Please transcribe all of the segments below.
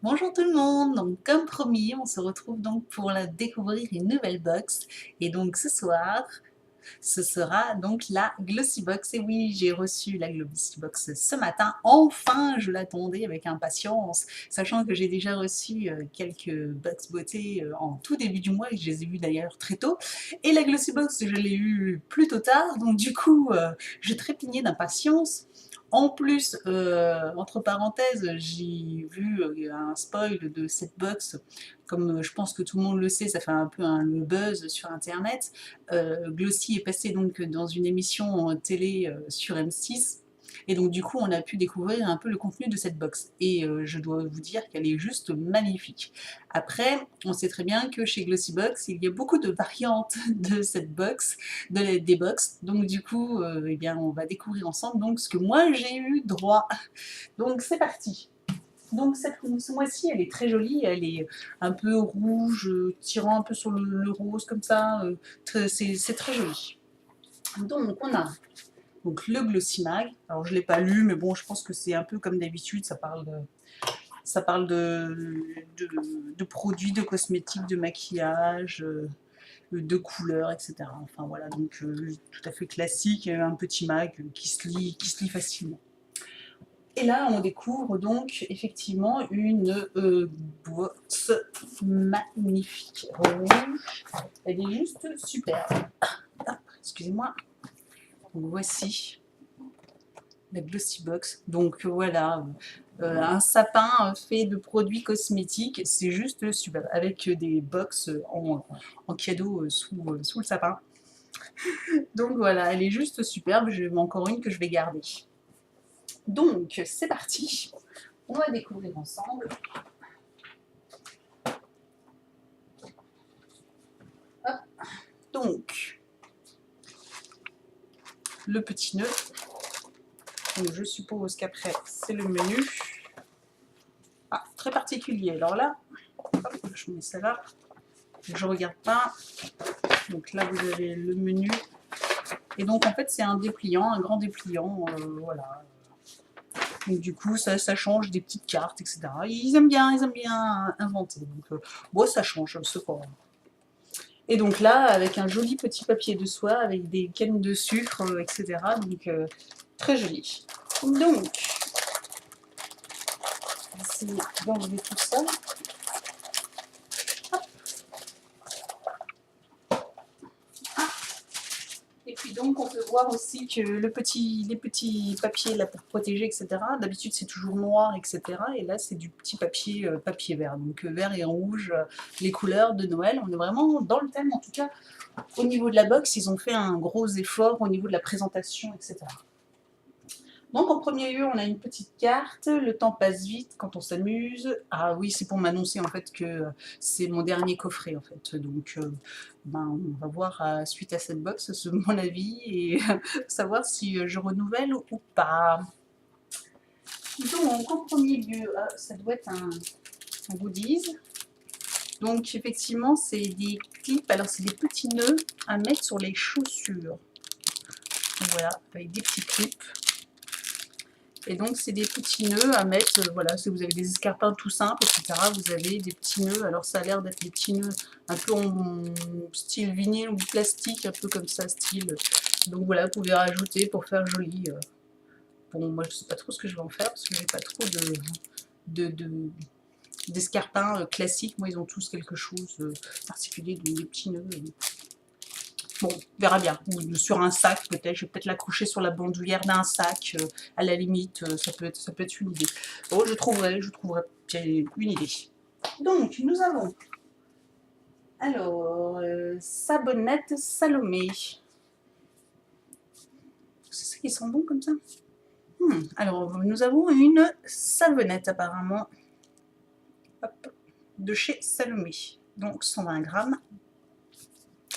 Bonjour tout le monde, donc comme promis, on se retrouve donc pour découvrir une nouvelle box. Et donc ce soir, ce sera donc la Glossy Box. Et oui, j'ai reçu la Glossy Box ce matin. Enfin, je l'attendais avec impatience, sachant que j'ai déjà reçu quelques box beauté en tout début du mois, et je les ai vus d'ailleurs très tôt. Et la Glossy Box, je l'ai eue plutôt tard, donc du coup, je trépignais d'impatience. En plus, entre parenthèses, j'ai vu un spoil de cette box. Comme je pense que tout le monde le sait, ça fait un peu le buzz sur Internet. Glossy est passé donc dans une émission télé sur M6. Et donc du coup, on a pu découvrir un peu le contenu de cette box. Et je dois vous dire qu'elle est juste magnifique. Après, on sait très bien que chez Glossy Box, il y a beaucoup de variantes de cette box, des box. Donc du coup, eh bien, on va découvrir ensemble donc ce que moi j'ai eu droit. Donc c'est parti. Donc ce mois-ci, elle est très jolie, elle est un peu rouge, tirant un peu sur le rose comme ça, c'est très joli. Donc on a donc, le Glossy Mag, alors je ne l'ai pas lu, mais bon, je pense que c'est un peu comme d'habitude, ça parle de produits, de cosmétiques, de maquillage, de couleurs, etc. Enfin voilà, donc tout à fait classique, un petit mag qui se lit facilement. Et là, on découvre donc effectivement une box magnifique rouge. Elle est juste superbe. Ah, excusez-moi. Donc voici la Glossy Box. Donc voilà, un sapin fait de produits cosmétiques, c'est juste superbe. Avec des box en cadeau sous le sapin. Donc voilà, elle est juste superbe. J'ai encore une que je vais garder. Donc c'est parti. On va découvrir ensemble. Hop. Donc, le petit nœud. Donc, je suppose qu'après, c'est le menu. Ah, très particulier. Alors là, hop, je mets ça là. Je regarde pas. Donc là, vous avez le menu. Et donc, en fait, c'est un dépliant, un grand dépliant. Voilà. Donc, du coup, ça change des petites cartes, etc. Ils aiment bien inventer. Donc, bon, ça change, c'est pas. Et donc là, avec un joli petit papier de soie, avec des cannes de sucre, etc. Donc, très joli. Donc, essayer d'enlever tout ça. Et puis donc, on peut voir aussi que les petits papiers là pour protéger, etc. D'habitude, c'est toujours noir, etc. Et là, c'est du petit papier vert. Donc, vert et rouge, les couleurs de Noël. On est vraiment dans le thème, en tout cas. Au niveau de la box, ils ont fait un gros effort au niveau de la présentation, etc. Donc en premier lieu, on a une petite carte. Le temps passe vite quand on s'amuse. Ah oui, c'est pour m'annoncer en fait que c'est mon dernier coffret en fait. Donc on va voir suite à cette box mon avis et savoir si je renouvelle ou pas. Donc en premier lieu, ça doit être un goodies. Donc effectivement, c'est des clips. Alors c'est des petits nœuds à mettre sur les chaussures. Donc, voilà, avec des petits clips. Et donc, c'est des petits nœuds à mettre, voilà, si vous avez des escarpins tout simples, etc., vous avez des petits nœuds. Alors, ça a l'air d'être des petits nœuds un peu en style vinyle ou plastique, un peu comme ça, style. Donc, voilà, vous pouvez rajouter pour faire joli. Bon, moi, je ne sais pas trop ce que je vais en faire, parce que j'ai pas trop d'escarpins classiques. Moi, ils ont tous quelque chose de particulier, donc des petits nœuds. Bon, on verra bien. Ou sur un sac, peut-être. Je vais peut-être l'accrocher sur la bandoulière d'un sac. À la limite, ça peut être une idée. Bon, je trouverai une idée. Donc, nous avons alors Savonnette Salomé. C'est ça qui sent bon comme ça. Alors, nous avons une savonnette apparemment. Hop, de chez Salomé. Donc, 120 grammes.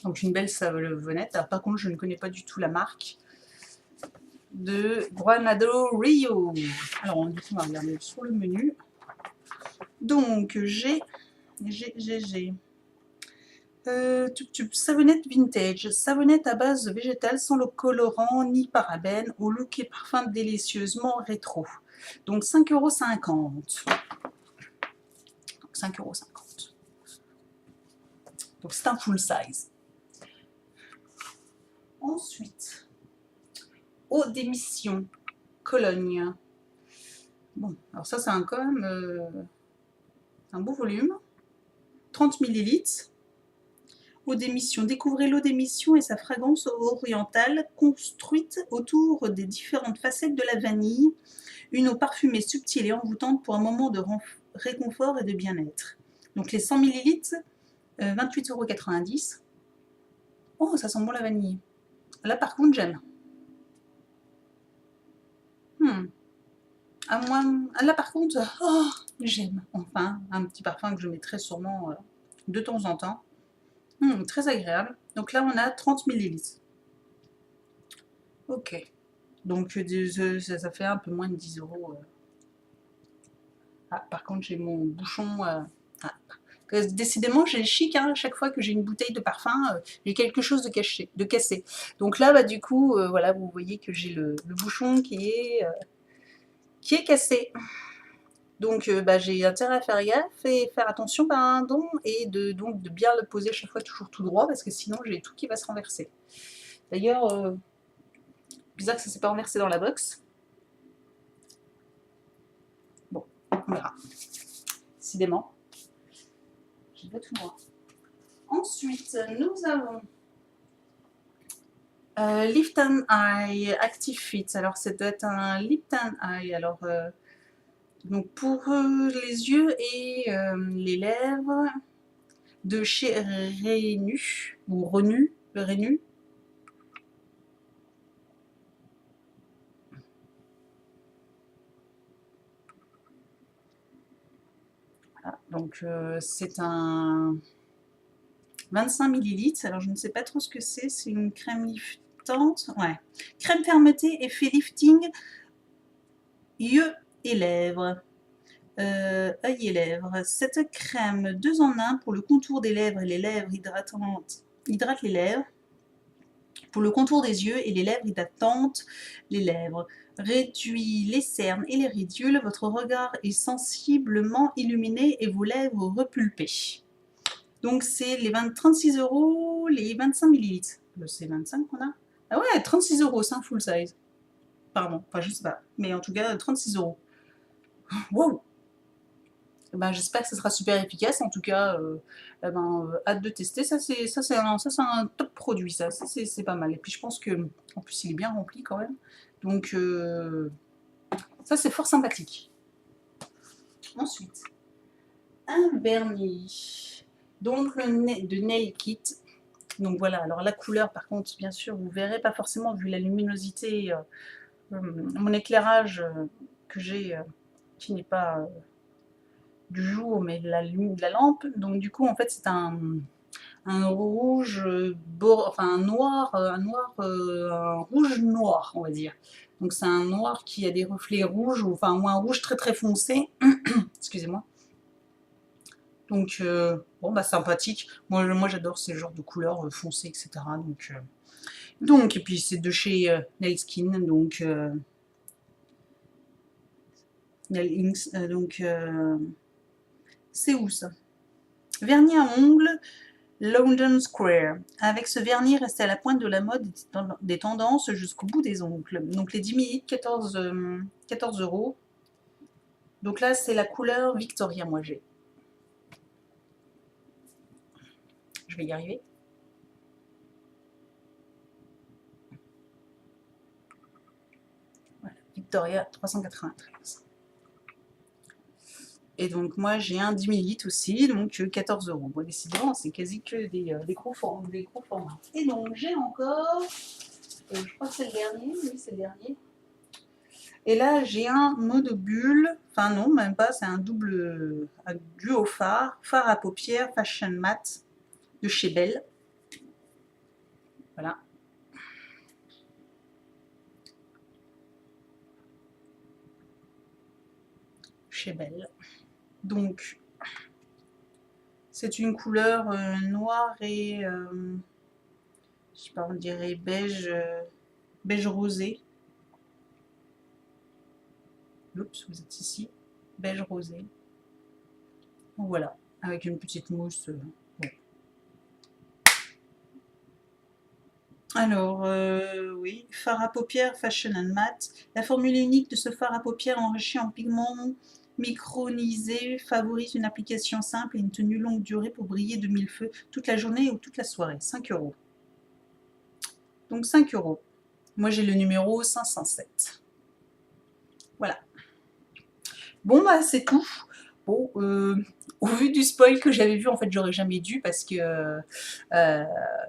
Donc une belle savonnette. Alors, par contre, je ne connais pas du tout la marque. De Granado Rio. Alors, du coup, on va regarder sur le menu. Donc, j'ai savonnette vintage, savonnette à base végétale sans le colorant ni parabène, au look et parfum délicieusement rétro. Donc 5,50 €. 5,50 €. Donc c'est un full size. Ensuite, eau d'émission Cologne. Bon, alors ça c'est quand même un beau volume. 30 ml. Eau d'émission. Découvrez l'eau d'émission et sa fragrance orientale construite autour des différentes facettes de la vanille. Une eau parfumée, subtile et envoûtante pour un moment de réconfort et de bien-être. Donc les 100 ml, 28,90 €. Oh, ça sent bon la vanille. Là par contre j'aime. Là par contre, oh, j'aime. Enfin, un petit parfum que je mettrai sûrement de temps en temps. Très agréable. Donc là, on a 30 ml. Ok. Donc ça fait un peu moins de 10 €. Ah, par contre, j'ai mon bouchon. Décidément, j'ai le chic, hein, à chaque fois que j'ai une bouteille de parfum, j'ai quelque chose de cassé. Donc là, bah, du coup, voilà, vous voyez que j'ai le bouchon qui est cassé. Donc bah, j'ai intérêt à faire gaffe et faire attention et donc de bien le poser à chaque fois toujours tout droit parce que sinon j'ai tout qui va se renverser. D'ailleurs, bizarre que ça ne s'est pas renversé dans la box. Bon, on verra. Décidément, j'y vais tout droit. Ensuite, nous avons Lift and Eye Active Fit. Alors ça doit être un Lift and Eye. Alors donc pour les yeux et les lèvres de chez Renu ou Renu, Renu. Voilà, donc c'est un 25 ml. Alors je ne sais pas trop ce que c'est. C'est une crème liftante. Ouais. Crème fermeté, effet lifting, yeux et lèvres. Œil et lèvres. Cette crème 2 en 1 pour le contour des lèvres et les lèvres hydratantes hydrate les lèvres. Pour le contour des yeux et les lèvres hydratantes les lèvres. Réduit les cernes et les ridules. Votre regard est sensiblement illuminé et vos lèvres repulpées. Donc c'est les 36 €, les 25 ml. C'est 25 qu'on a. Ah ouais, 36 €, c'est un full size. Pardon, enfin je sais pas. Mais en tout cas, 36 €. Wow! Ben, j'espère que ce sera super efficace. En tout cas, hâte de tester. Ça c'est un top produit. Ça c'est pas mal. Et puis je pense que en plus il est bien rempli quand même. Donc ça c'est fort sympathique. Ensuite, un vernis. Donc de Nail Kit. Donc voilà. Alors la couleur, par contre, bien sûr, vous verrez pas forcément vu la luminosité, mon éclairage que j'ai, qui n'est pas du jour, mais de la lampe. Donc du coup, en fait, c'est un rouge, enfin un rouge noir, on va dire. Donc c'est un noir qui a des reflets rouges, ou un rouge très très foncé. Excusez-moi. Donc bon bah sympathique. Moi j'adore ces genres de couleurs foncées, etc. Donc et puis c'est de chez Nail Skin, donc Nail Inks, donc c'est où ça? Vernis à ongles London Square. Avec ce vernis resté à la pointe de la mode des tendances jusqu'au bout des ongles. Donc les 10 ml, 14 €. Donc là c'est la couleur Victoria, moi j'ai. Je vais y arriver. Voilà, Victoria 393. Et donc moi j'ai un 10 ml aussi, donc 14 €. Bon, décidément, c'est quasi que des gros formats. Et donc j'ai encore, je crois que c'est le dernier, oui c'est le dernier. Et là j'ai un monobule, enfin non même pas, c'est un duo fard à paupières Fashion Matte de chez Belle. Voilà. Chez Belle. Donc c'est une couleur noire et je sais pas, on dirait beige, beige rosé. Oups, vous êtes ici. Beige rosé. Donc voilà, avec une petite mousse. Bon. Alors, oui, fard à paupières Fashion and Matte. La formule unique de ce fard à paupières enrichi en pigments micronisés favorise une application simple et une tenue longue durée pour briller de mille feux toute la journée ou toute la soirée. 5 €. Donc 5 €. Moi j'ai le numéro 507. Voilà. Bon bah c'est tout. Bon, au vu du spoil que j'avais vu, en fait j'aurais jamais dû parce que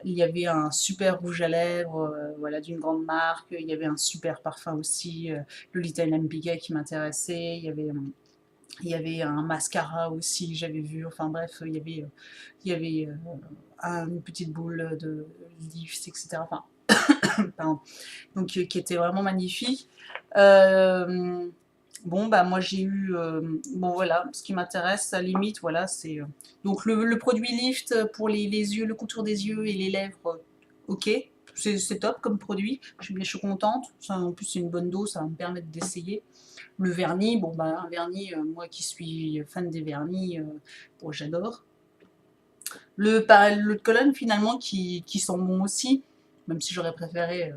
il y avait un super rouge à lèvres, voilà, d'une grande marque, il y avait un super parfum aussi, Lolita Lempicka qui m'intéressait, il y avait un mascara aussi que j'avais vu, enfin bref, il y avait une petite boule de lifts, etc. Enfin, pardon. Donc qui était vraiment magnifique. Bon, bah moi j'ai eu, bon voilà, ce qui m'intéresse, à la limite, voilà, c'est donc le produit Lift pour les yeux, le contour des yeux et les lèvres, ok, c'est top comme produit, je suis contente, ça, en plus c'est une bonne dose, ça va me permettre d'essayer. Le vernis, bon bah un vernis, moi qui suis fan des vernis, bon j'adore. L'eau de Cologne finalement qui sent bon aussi, même si j'aurais préféré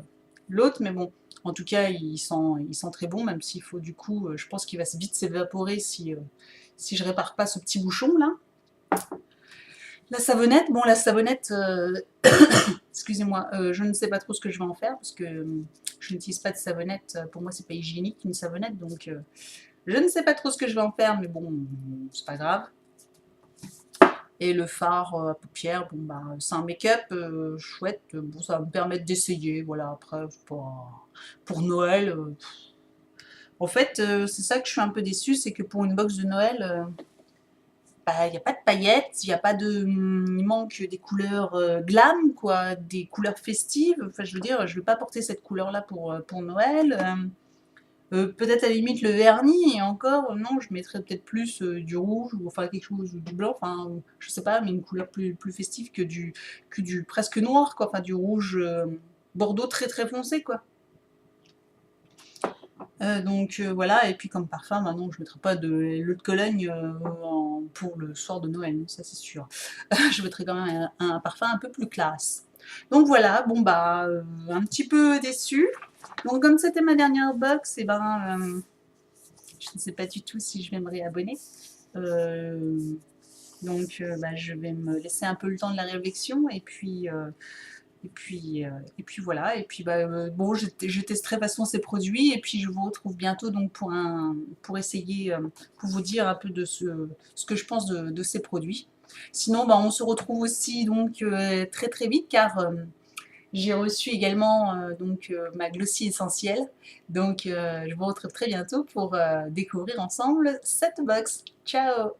l'autre, mais bon, en tout cas il sent très bon, même s'il faut du coup, je pense qu'il va vite s'évaporer si je répare pas ce petit bouchon là. La savonnette, bon la savonnette, excusez-moi, je ne sais pas trop ce que je vais en faire, parce que je n'utilise pas de savonnette, pour moi c'est pas hygiénique une savonnette, donc je ne sais pas trop ce que je vais en faire, mais bon, c'est pas grave. Et le fard à paupières, bon bah c'est un make-up chouette, bon ça va me permettre d'essayer, voilà, après pour Noël. En fait, c'est ça que je suis un peu déçue, c'est que pour une box de Noël, bah, il n'y a pas de paillettes, il y a pas de, il manque des couleurs glam, quoi, des couleurs festives. Enfin, je veux dire, je vais pas porter cette couleur-là pour Noël. Peut-être à la limite le vernis, et encore, non, je mettrais peut-être plus du rouge, ou enfin quelque chose, ou du blanc, enfin, je sais pas, mais une couleur plus festive que du presque noir, quoi, enfin du rouge bordeaux très très foncé, quoi. Donc voilà, et puis comme parfum, maintenant je ne mettrai pas de l'eau de Cologne pour le soir de Noël, ça c'est sûr. Je mettrai quand même un parfum un peu plus classe. Donc voilà, bon bah, un petit peu déçue. Donc comme c'était ma dernière box, et ben je ne sais pas du tout si je vais me réabonner. Donc bah, je vais me laisser un peu le temps de la réflexion et puis voilà. Et puis bah, bon, je testerai de toute façon ces produits et puis je vous retrouve bientôt donc pour essayer, pour vous dire un peu de ce que je pense de ces produits. Sinon, bah, on se retrouve aussi donc très très vite car j'ai reçu également donc ma Glossy essentielle. Donc je vous retrouve très bientôt pour découvrir ensemble cette box. Ciao!